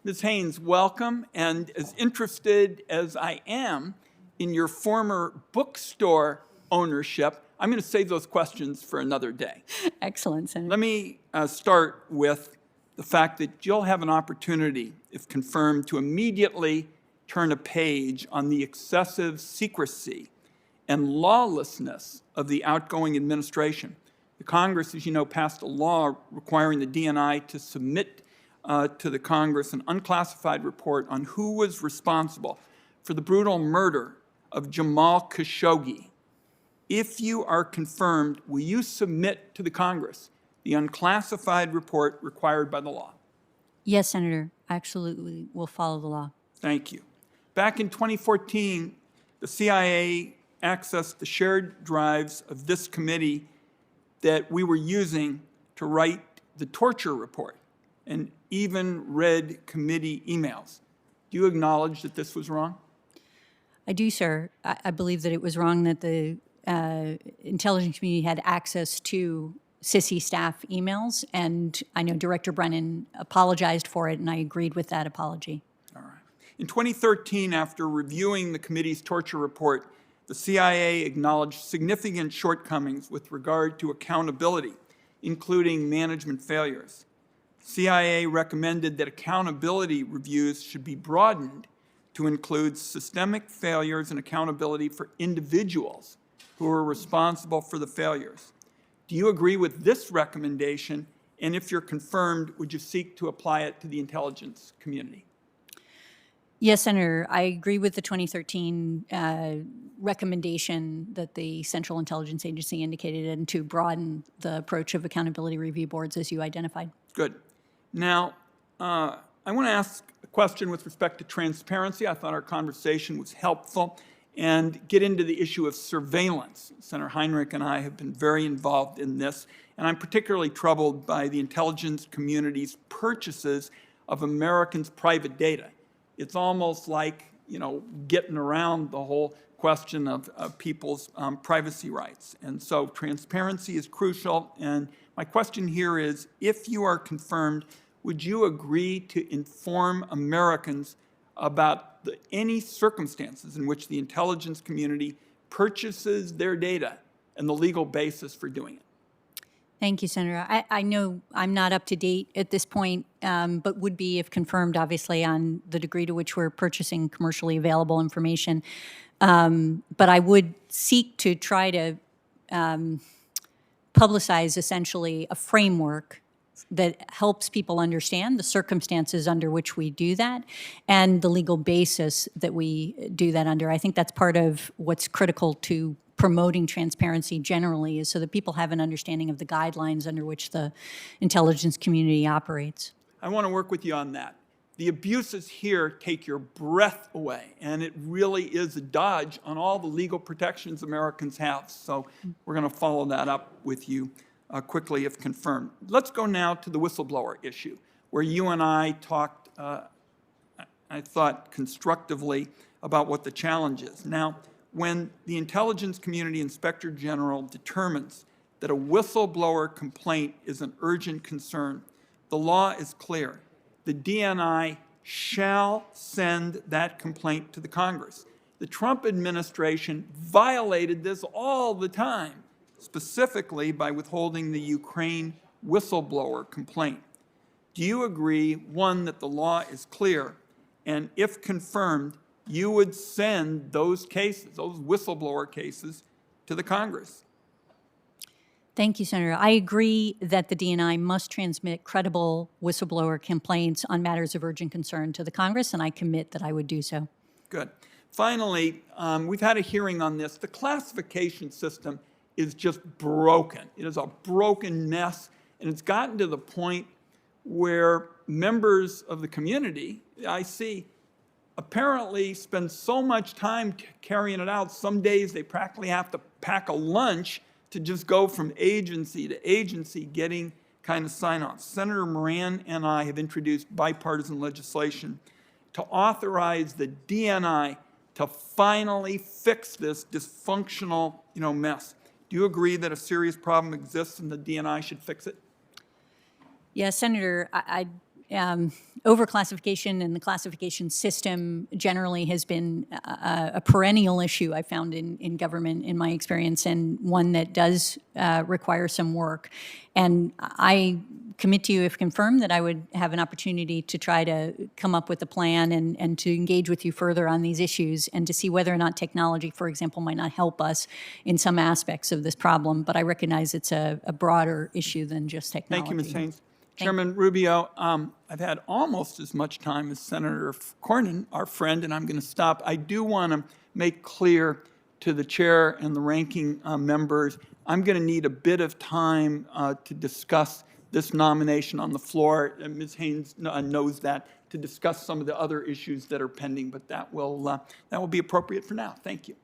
Ms. Haines, welcome, and as interested as I am in your former bookstore ownership, I'm going to save those questions for another day. Excellent, Senator. Let me start with the fact that you'll have an opportunity, if confirmed, to immediately turn a page on the excessive secrecy and lawlessness of the outgoing administration. The Congress, as you know, passed a law requiring the DNI to submit to the Congress an unclassified report on who was responsible for the brutal murder of Jamal Khashoggi. If you are confirmed, will you submit to the Congress the unclassified report required by the law? Yes, Senator. I absolutely will follow the law. Thank you. Back in 2014, the CIA accessed the shared drives of this committee that we were using to write the torture report, and even read committee emails. Do you acknowledge that this was wrong? I do, sir. I believe that it was wrong that the intelligence community had access to CISI staff emails, and I know Director Brennan apologized for it, and I agreed with that apology. All right. In 2013, after reviewing the committee's torture report, the CIA acknowledged significant shortcomings with regard to accountability, including management failures. CIA recommended that accountability reviews should be broadened to include systemic failures and accountability for individuals who are responsible for the failures. Do you agree with this recommendation? And if you're confirmed, would you seek to apply it to the intelligence community? Yes, Senator. I agree with the 2013 recommendation that the Central Intelligence Agency indicated, and to broaden the approach of accountability review boards as you identified. Good. Now, I want to ask a question with respect to transparency. I thought our conversation was helpful, and get into the issue of surveillance. Senator Heinrich and I have been very involved in this, and I'm particularly troubled by the intelligence community's purchases of Americans' private data. It's almost like, getting around the whole question of people's privacy rights. And so transparency is crucial. And my question here is, if you are confirmed, would you agree to inform Americans about any circumstances in which the intelligence community purchases their data and the legal basis for doing it? Thank you, Senator. I know I'm not up to date at this point, but would be if confirmed, obviously, on the degree to which we're purchasing commercially available information. But I would seek to try to publicize essentially a framework that helps people understand the circumstances under which we do that and the legal basis that we do that under. I think that's part of what's critical to promoting transparency generally, is so that people have an understanding of the guidelines under which the intelligence community operates. I want to work with you on that. The abuses here take your breath away, and it really is a dodge on all the legal protections Americans have. So we're going to follow that up with you quickly if confirmed. Let's go now to the whistleblower issue, where you and I talked, I thought, constructively about what the challenge is. Now, when the intelligence community inspector general determines that a whistleblower complaint is an urgent concern, the law is clear. The DNI shall send that complaint to the Congress. The Trump administration violated this all the time, specifically by withholding the Ukraine whistleblower complaint. Do you agree, one, that the law is clear, and if confirmed, you would send those cases, those whistleblower cases, to the Congress? Thank you, Senator. I agree that the DNI must transmit credible whistleblower complaints on matters of urgent concern to the Congress, and I commit that I would do so. Good. Finally, we've had a hearing on this. The classification system is just broken. It is a broken mess, and it's gotten to the point where members of the community, I see, apparently spend so much time carrying it out. Some days they practically have to pack a lunch to just go from agency to agency getting kind of sign-offs. Senator Moran and I have introduced bipartisan legislation to authorize the DNI to finally fix this dysfunctional, mess. Do you agree that a serious problem exists and the DNI should fix it? Yeah, Senator, I overclassification and the classification system generally has been a perennial issue I found in government in my experience, and one that does require some work. And I commit to you, if confirmed, that I would have an opportunity to try to come up with a plan and to engage with you further on these issues and to see whether or not technology, for example, might not help us in some aspects of this problem. But I recognize it's a broader issue than just technology. Thank you, Ms. Haines. Chairman Rubio, I've had almost as much time as Senator Cornyn, our friend, and I'm going to stop. I do want to make clear to the chair and the ranking members, I'm going to need a bit of time to discuss this nomination on the floor. And Ms. Haines knows that, to discuss some of the other issues that are pending, but that will be appropriate for now. Thank you.